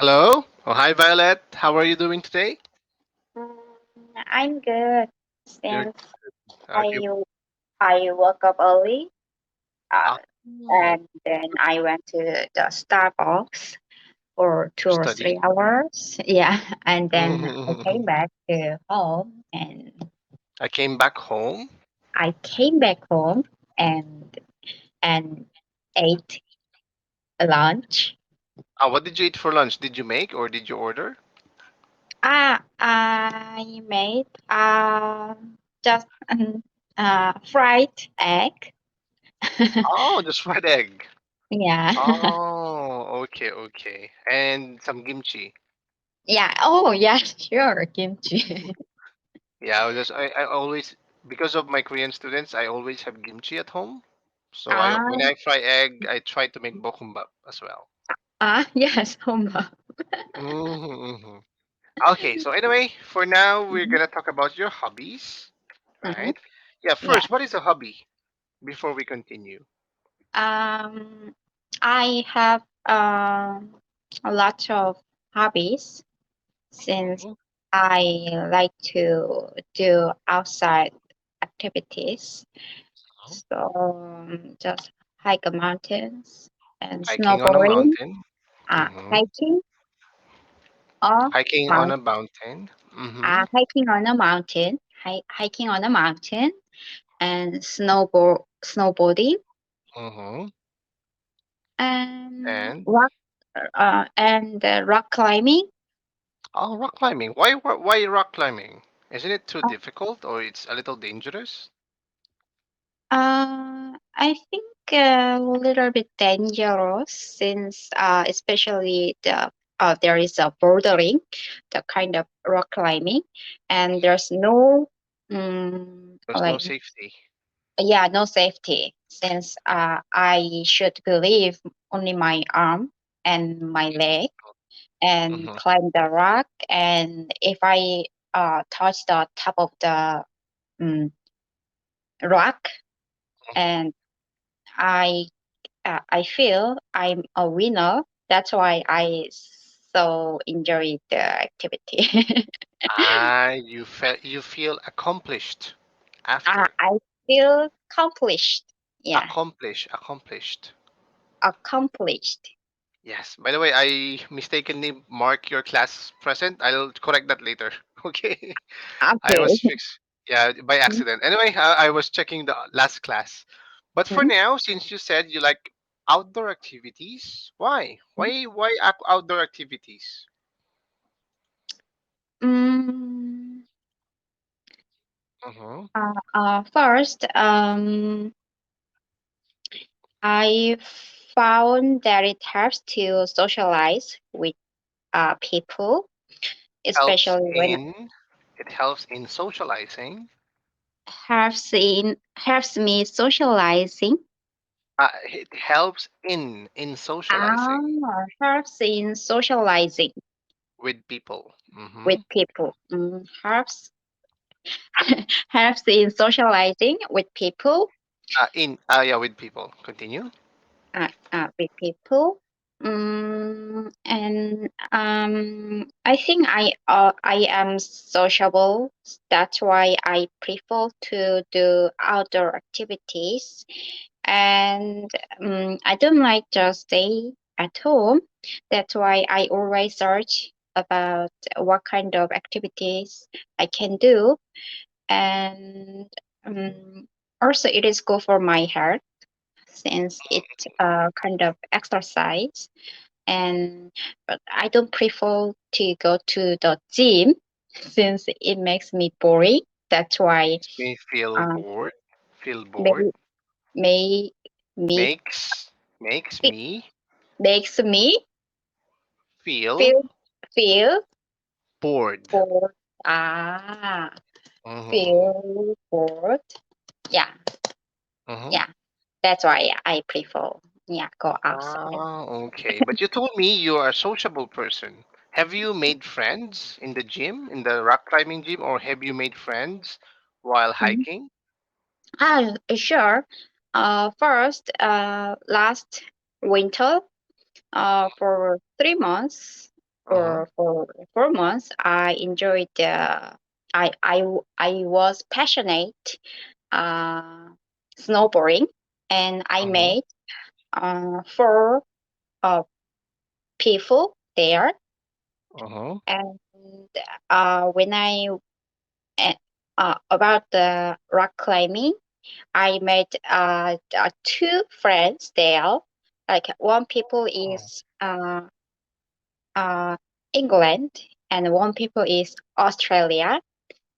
Hello. Oh, hi, Violet. How are you doing today? I'm good You're since okay. I I woke up early, uh, Oh, and then I went to the Starbucks for to 2 or 3 study. hours. Yeah, and then I came I back to home, and came back home. I came back home and and ate lunch. What did you eat for lunch? Did you make or did you order? I made just fried egg. Oh, just fried egg. Yeah. Oh, okay, okay. And some kimchi. Yeah. Oh, yeah, sure. Kimchi. Yeah, I always because of my Korean students, I always have kimchi at home. So Ah, when I fry egg, I try to make bokumbap as well. yes, Homa. Mm-hmm. Okay, so anyway, for now, we're Mhm, gonna talk about your hobbies, mhm. right? Yeah, Yeah. first, what is a hobby before we continue? Um, I have a lot of hobbies since Mhm. I like to do outside activities. So just hike the mountains and Hiking on a snowboarding, mountain. Hmm. hiking or Hiking on a mountain. Hmm. hiking on a mountain, hiking on a mountain, and snowboarding Hmm. and And rock climbing. oh, rock climbing. Why rock climbing? Isn't it too Uh, difficult or it's a little dangerous? I think a little bit dangerous since especially there is a bouldering, the kind of rock climbing, and there's no There's no like safety. yeah, no safety since I should believe only my arm and my leg and Hmm. climb the rock. And if I touch the top of the um, rock, and I I feel I'm a winner. That's why I so enjoy the activity. You feel accomplished after. I feel accomplished. Yeah, Accomplished. accomplished. Yes. By the way, I mistakenly mark your class present. I'll correct that later. Okay. I Okay. was fixed. Yeah, by accident. Anyway, I was checking the last class. But for Mhm. now, since you said you like outdoor activities, why? Why outdoor activities? Mm, Mm-hmm. first, I found that it helps to socialize with people, Helps especially when in it helps in socializing. helps me socializing. It helps in socializing Helps in socializing with people. Mm-hmm. with people. Helps helps in socializing with people. In yeah, with people. Continue. With people. And I think I am sociable. That's why I prefer to do outdoor activities, and I don't like just stay at home. That's why I always search about what kind of activities I can do, and also it is good for my health since it kind of exercise. And but I don't prefer to go to the gym since it makes me boring. That's why Makes me feel um, bored. Feel bored. may, may me Makes fe- me makes me feel feel feel bored. bored. Ah, Mm-hmm. feel bored. Yeah, Mm-hmm. yeah. That's why I prefer go outside. Ah, okay. But you told me you are a sociable person. Have you made friends in the gym, in the rock climbing gym, or have you made friends while Mhm. hiking? Sure. First, last winter, for 3 months. Uh-huh. for 4 months. I enjoyed the. I was passionate uh, snowboarding, and I Uh-huh. made four uh, people there. Uh-huh. And when I uh, about the rock climbing, I met two friends there. Like one people Oh. is uh, England and one people is Australia.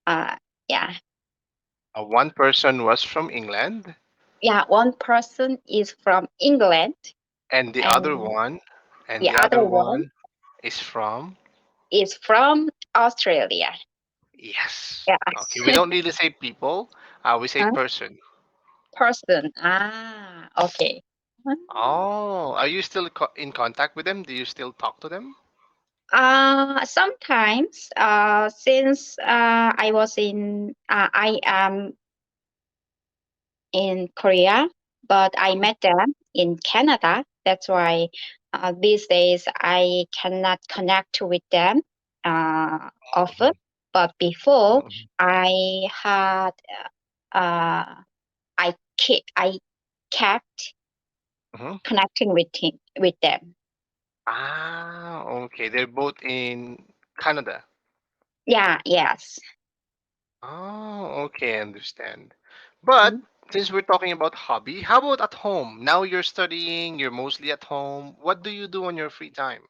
Uh, yeah, One person was from England, yeah. One person is from England, and the other and one, and the the other other one one is from. is from Australia. Yes. Okay, Yes, we don't really say people. We say Huh? person. Person. Ah, okay. Oh, are you still in contact with them? Do you still talk to them? Sometimes, since I am in Korea, but I met them in Canada. That's why these days I cannot connect with them often. Mhm. But before, Mhm. I had I kept Mhm. connecting with them. Ah, okay. They're both in Canada. Yeah, yes. Oh, okay, I understand. But since we're talking about hobby, how about at home? Now you're studying, you're mostly at home. What do you do on your free time?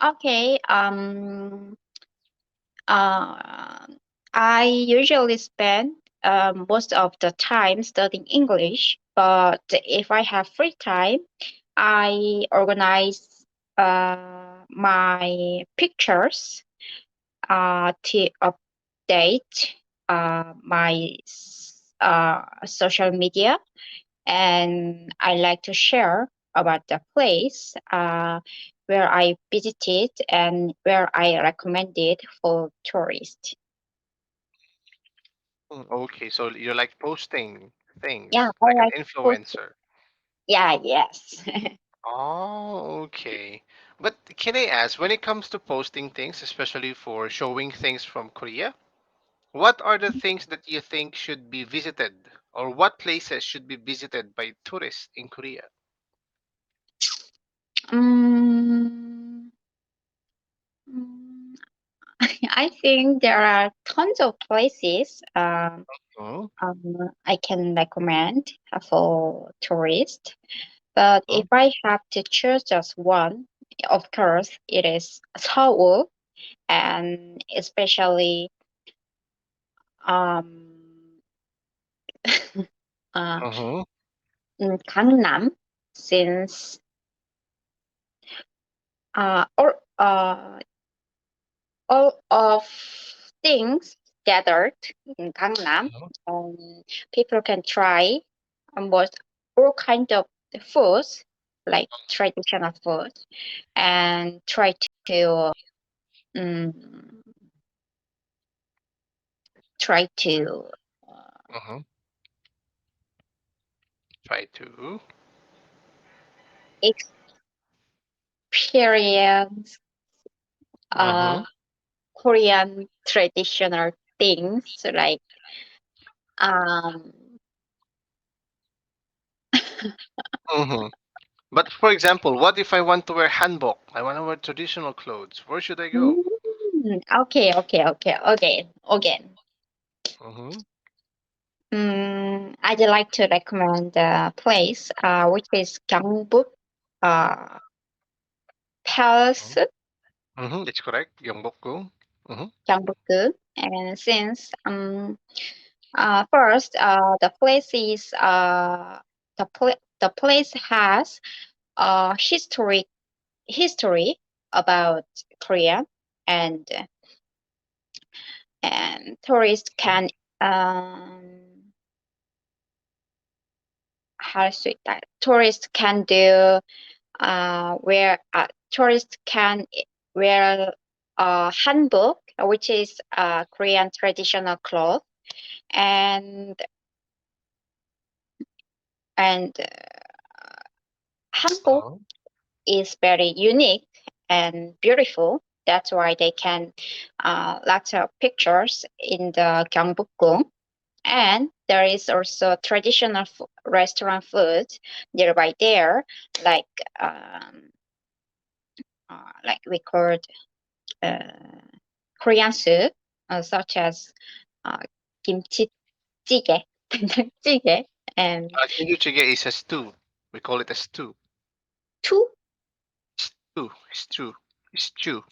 Okay. Uh, I usually spend most of the time studying English, but if I have free time, I organize my pictures to update my social media, and I like to share about the place where I visited and where I recommended for tourists. Okay, so you're like posting Yeah, things I like an like post. influencer. Yeah, yes. Oh, okay. But can I ask, when it comes to posting things, especially for showing things from Korea, what are the things that you think should be visited, or what places should be visited by tourists in Korea? Mm, mm, I think there are tons of places Oh, I can recommend for tourists. But if oh, I have to choose just one, of course, it is Seoul, and especially um, uh, uh-huh, in Gangnam, since or all of things gathered in Gangnam, uh-huh. and people can try almost all kind of foods, like traditional food, and try to um, try to Uh-huh. Try to. experience uh, Uh-huh. Korean traditional things like um, Uh-huh. But for example, what if I want to wear hanbok? I want to wear traditional clothes. Where should I go? okay. Again. Uh-huh. I'd like to recommend a place which is Gyeongbuk uh, Palace, Uh-huh. That's correct. Gyeongbokgung. Uh-huh. Gyeongbuk. And since first the place is the place has history about Korea, and tourists can how to say that tourists can do where tourists can wear hanbok, which is Korean traditional cloth, and and hanbok Uh-huh. is very unique, and beautiful. That's why they can lots of pictures in the Gyeongbokgung. And there is also traditional restaurant food nearby there, like um, like we called uh, Korean soup, such as uh, kimchi jjigae, jjigae, and Kimchi jjigae is a stew. We call it a stew. two Stew. Stew. Stew.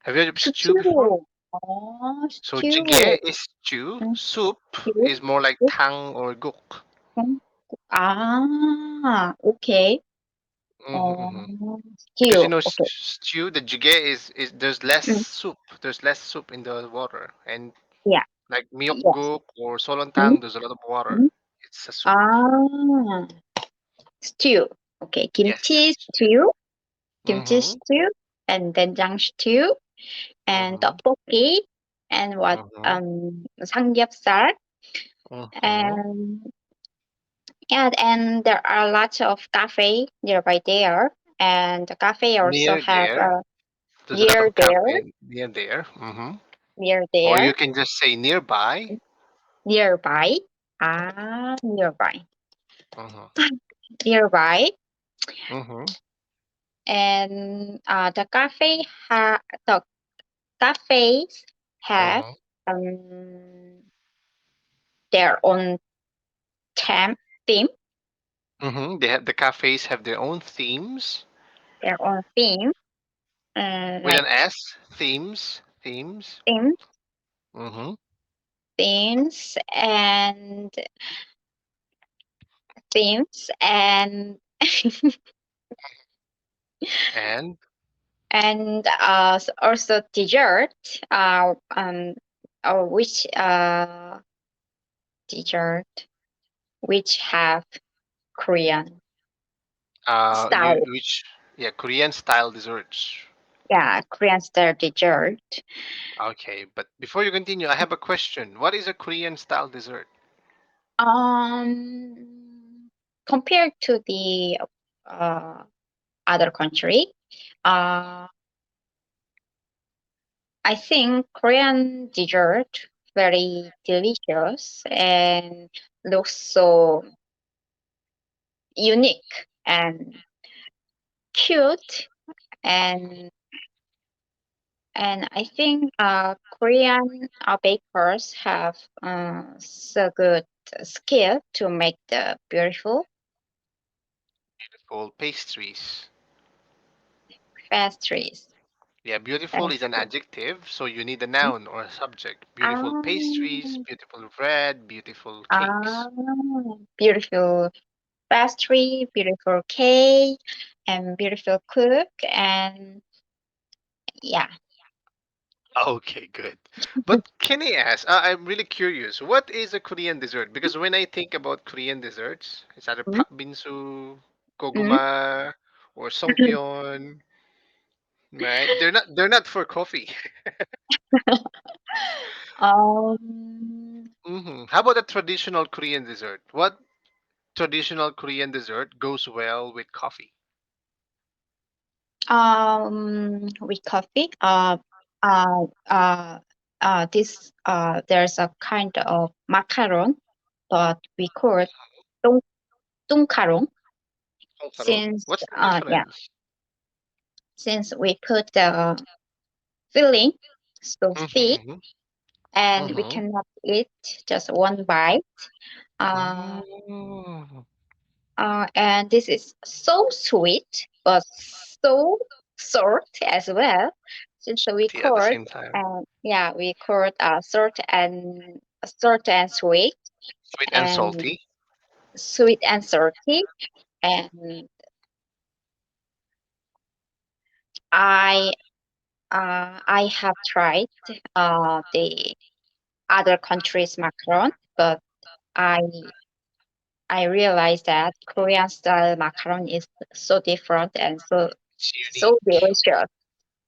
Have you heard of stew before? stew. Oh, So stew. jjigae is stew. Mm, Soup stew. is more like Soup. tang or guk. Ah, okay. Mm-hmm. Oh, Because you stew. know Okay. stew, the jjigae is there's less Mm, soup. There's less soup in the water, and yeah. like Yes. myeokguk or Mm, solontang, there's a lot of water. mm. It's a soup. Ah, stew. Okay. Yes, Kimchi Mm-hmm. stew, and 된장 stew, and Mm-hmm. 떡볶이, and what Mm-hmm. 삼겹살, Mm-hmm. and yeah, and there are lots of cafe nearby there, and the cafe also Near have there, there's a lot near of there, cafe near there. Mm-hmm. near Or you there, can just say nearby. nearby. Ah, nearby, Mm-hmm. nearby, Mm-hmm. and the cafes have Mm-hmm. um their own theme, Mm-hmm. They have the cafes have their own themes their own theme, with like an S. Themes. Themes. theme, Mm-hmm. themes, and themes, and And and also dessert. Or which dessert which have Korean style. which yeah, Korean style desserts. Yeah, Korean style dessert. Okay, but before you continue, I have a question. What is a Korean style dessert? Compared to the uh, other country, uh, I think Korean dessert very delicious and looks so unique and cute, and I think Korean bakers have so good skill to make the beautiful Beautiful pastries. pastries. Yeah, beautiful is an Pastries. adjective, so you need a noun or a subject. Beautiful Ah, pastries, beautiful bread, beautiful ah, cakes. beautiful pastry, beautiful cake, and beautiful cook, and yeah. Okay, good. But can I ask? I'm really curious. What is a Korean dessert? Because when I think about Korean desserts, it's either Mm, patbingsu, mm. goguma, or songpyeon, right? They're not for coffee. um, How about a traditional Korean dessert? What traditional Korean dessert goes well with coffee? with coffee. Uh, uh, this there's a kind of macaron, but we call it tung tungkarong. Macaron? Since What's the yeah, difference? since we put the filling so thick, Mm-hmm, and we mm-hmm. cannot eat just one bite. Uh, Mm. and this is so sweet, but so salt as well. Since we Salty at the called, same time. yeah, we called salt and sweet, Sweet and and salty. sweet and salty. And I I have tried the other countries' macaron, but I I realized that Korean style macaron is so different and It's so unique. delicious.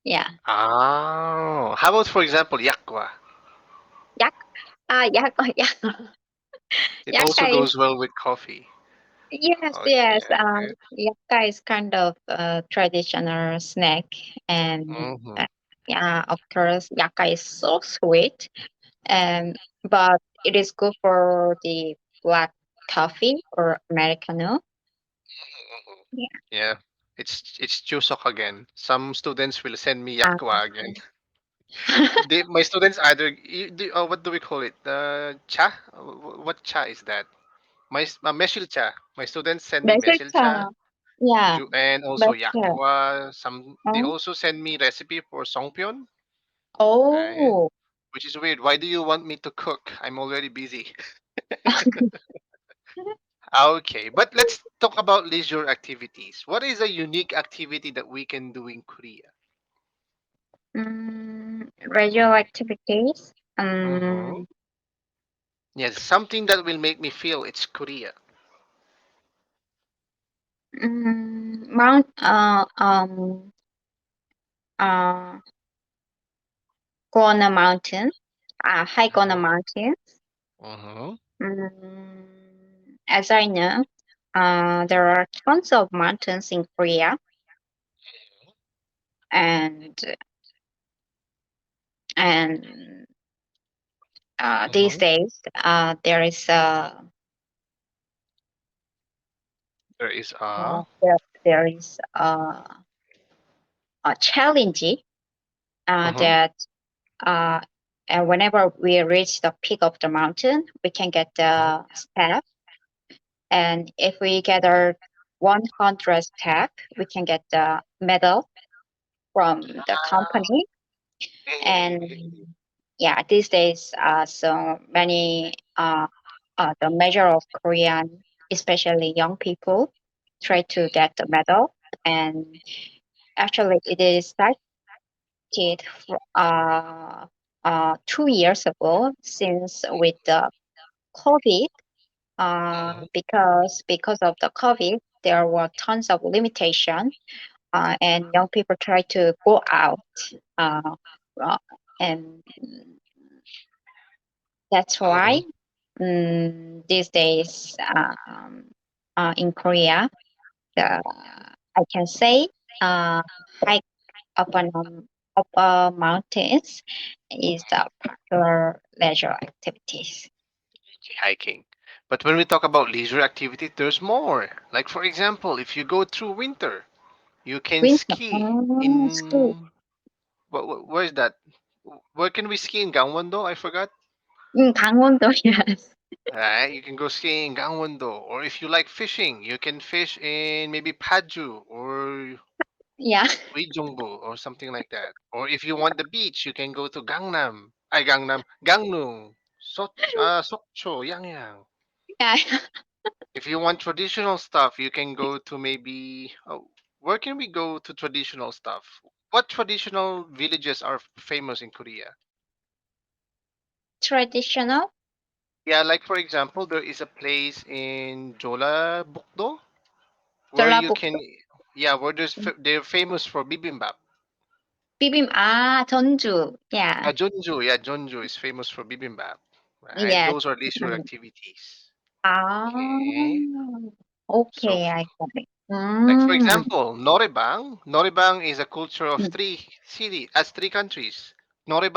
Yeah. Oh, how about for example yakwa? Yak, yak, yak, It also yakka is goes well with coffee. Yes, Okay, yes. okay. Yakka is kind of a traditional snack, and Mm-hmm. yeah, of course, yakka is so sweet, and but it is good for the black coffee or americano. Yeah. Yeah, it's Chuseok again. Some students will send me Uh, yakwa again. My students either what do we call it? Cha? What cha is that? Meshil cha. My students send me meshil cha, Deserta. Yeah, and also better. yakwa. Some they Oh, also send me recipe for songpyeon, right? oh. Which is weird. Why do you want me to cook? I'm already busy. Okay, but let's talk about leisure activities. What is a unique activity that we can do in Korea? Radio activities. Mm-hmm. Yes, something that will make me feel it's Korea. Mount uh go on a mountain, hike on a Mm-hmm. mountain. Mm-hmm. As I know, there are tons of mountains in Korea, and and these Mm-hmm. days there is There is there is a challenge mm-hmm. that uh, and whenever we reach the peak of the mountain, we can get Mm-hmm. the step. And if we gather 100 step, we can get the medal from the company. And yeah, these days, so many the measure of Korean, especially young people, try to get the medal. And actually, it is started 2 years ago, since with the COVID, Mm-hmm. because of the COVID, there were tons of limitation, and young people try to go out, uh, uh, and that's why Mm-hmm. these days in Korea, I can say hike up mountains is the popular leisure activities. Hiking. But when we talk about leisure activity, there's more. Like for example, if you go through winter, you can Winter, ski ski in where is that? Where can we ski in Gangwon-do? I forgot. in Gangwon-do, yes. You can go skiing in Gangwon-do, or if you like fishing, you can fish in maybe Paju or Yeah. Uijeongbu or something like that. Or if you want the beach, you can go to Gangnam, Gangneung, Sokcho, Yangyang. Yeah. If you want traditional stuff, you can go to maybe. Oh, where can we go to traditional stuff? What traditional villages are famous in Korea? Traditional Yeah, like for example, there is a place in Jeollabuk-do where you can, 전라북도 yeah, where they're famous for bibimbap. 비빔 전주. Yeah. Jeonju, yeah, Jeonju is famous for bibimbap, right? Yes. Those are leisure Mm. activities. 아. Okay, so Okay, I got it. like for Mm. example, Norebang. Norebang is a culture of three countries.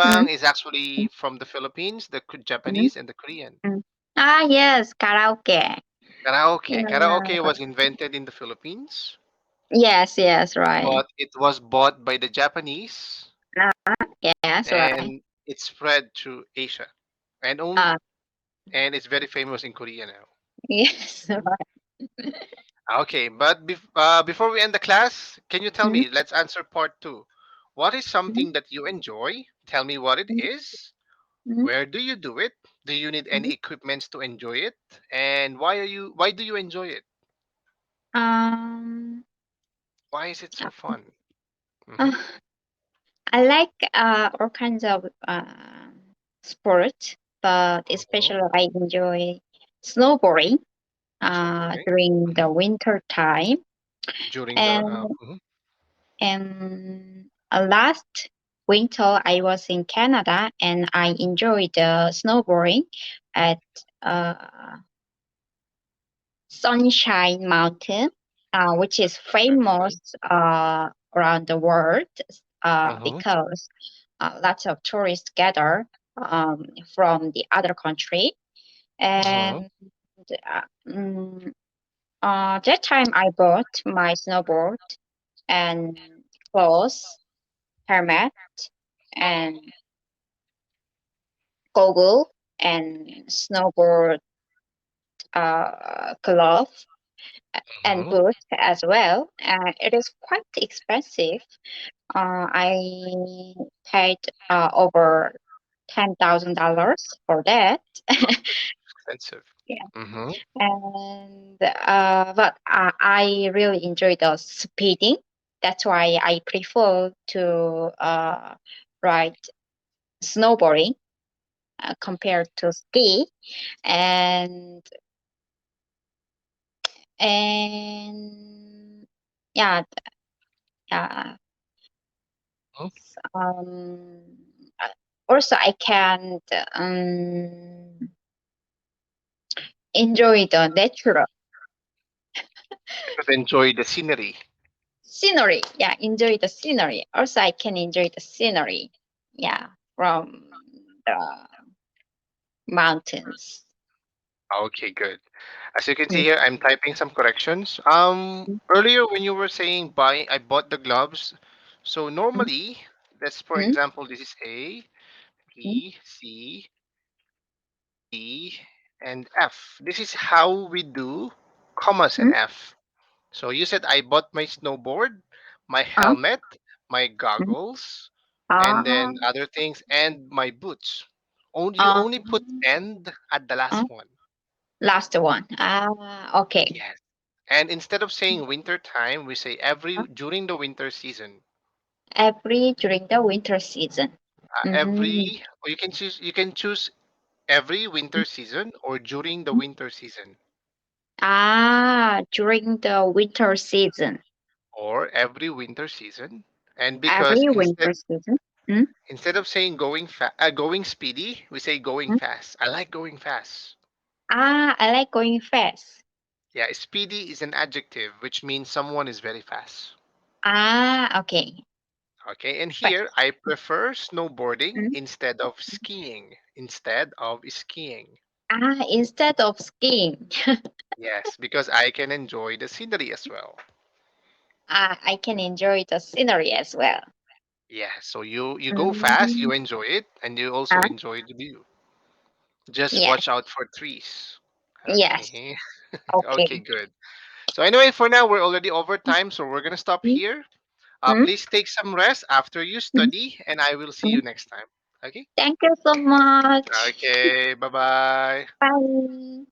Mm. Norebang is actually from the Philippines, the Mm. Japanese, and the Korean. Mm. Yes, karaoke. Karaoke. Karaoke Yeah. was invented in the Philippines, Yes, yes, right. but it was bought by the Japanese Yes, right. and it spread to Asia. And only Uh, and it's very famous in Korea now. yes, right. Okay, but before we end the class, can you tell Mm. me? Let's answer part two. What is Mm. something that you enjoy? Tell me what it Mm. is. Mm. Where do you do it? Do you need any Mm. equipments to enjoy it? And why do you enjoy it? Um, Why is it so fun? uh, Mm-hmm. I like all kinds of sports, but Mm-hmm. especially I enjoy snowboarding Snowboarding. during Mm-hmm. the winter time. During the And mhm. last winter I was in Canada and I enjoyed snowboarding at uh, Sunshine Mountain, which is famous Okay. around the world Mm-hmm. because lots of tourists gather from the other country. Mm-hmm. And uh, mm, that time I bought my snowboard and clothes, helmet, and goggle and snowboard glove and Mm-hmm. boots as well. It is quite expensive. I paid over $10,000 for that. Expensive. Yeah, Mm-hmm. and but I really enjoy the speeding. That's why I prefer to ride snowboarding compared to ski. And and yeah, yeah. Um, uh, Also, I can um, enjoy the natural Could enjoy the scenery. scenery. Yeah, enjoy the scenery. Also, I can enjoy the scenery. Yeah, from the mountains. Okay, good. As you can see Mm, here, I'm typing some corrections. Earlier when you were saying buy, I bought the gloves. So mm, normally, let's for mm, example, this is A, mm, B, C, D, and F. This is how we do commas and mm. F. So you said I bought my snowboard, my Uh, helmet, my mm. goggles, and Ah, then other things, and my boots. Only you uh, only put "and" at the last uh, one. last one. Ah, okay. Yes. And instead of saying winter time, we say Uh, every during the winter season. Every during the winter season. Mm. Every or you can choose every winter season or during the Mm. winter season During the winter season. or every winter season. And because Every instead winter season. Mm? instead of saying going speedy, we say going Mm? fast. I like going fast. I like going fast. Yeah, speedy is an adjective which means someone is very fast. Okay. Okay, and here Fast. I prefer snowboarding Mm? instead of skiing. Instead of skiing. Instead of skiing, Yes, because I can enjoy the scenery as well. I can enjoy the scenery as well. Yeah, so you go fast, you Mm, enjoy it, and you also uh, enjoy the view. Just yes, watch out for trees. yes. Okay. Okay, Okay. good. So anyway, for now we're already over time, so we're gonna stop Mm, here. mm, Please take some rest after you mm, study, and I will see mm. you next time. Okay. Thank you so much. Okay. Bye bye. Bye.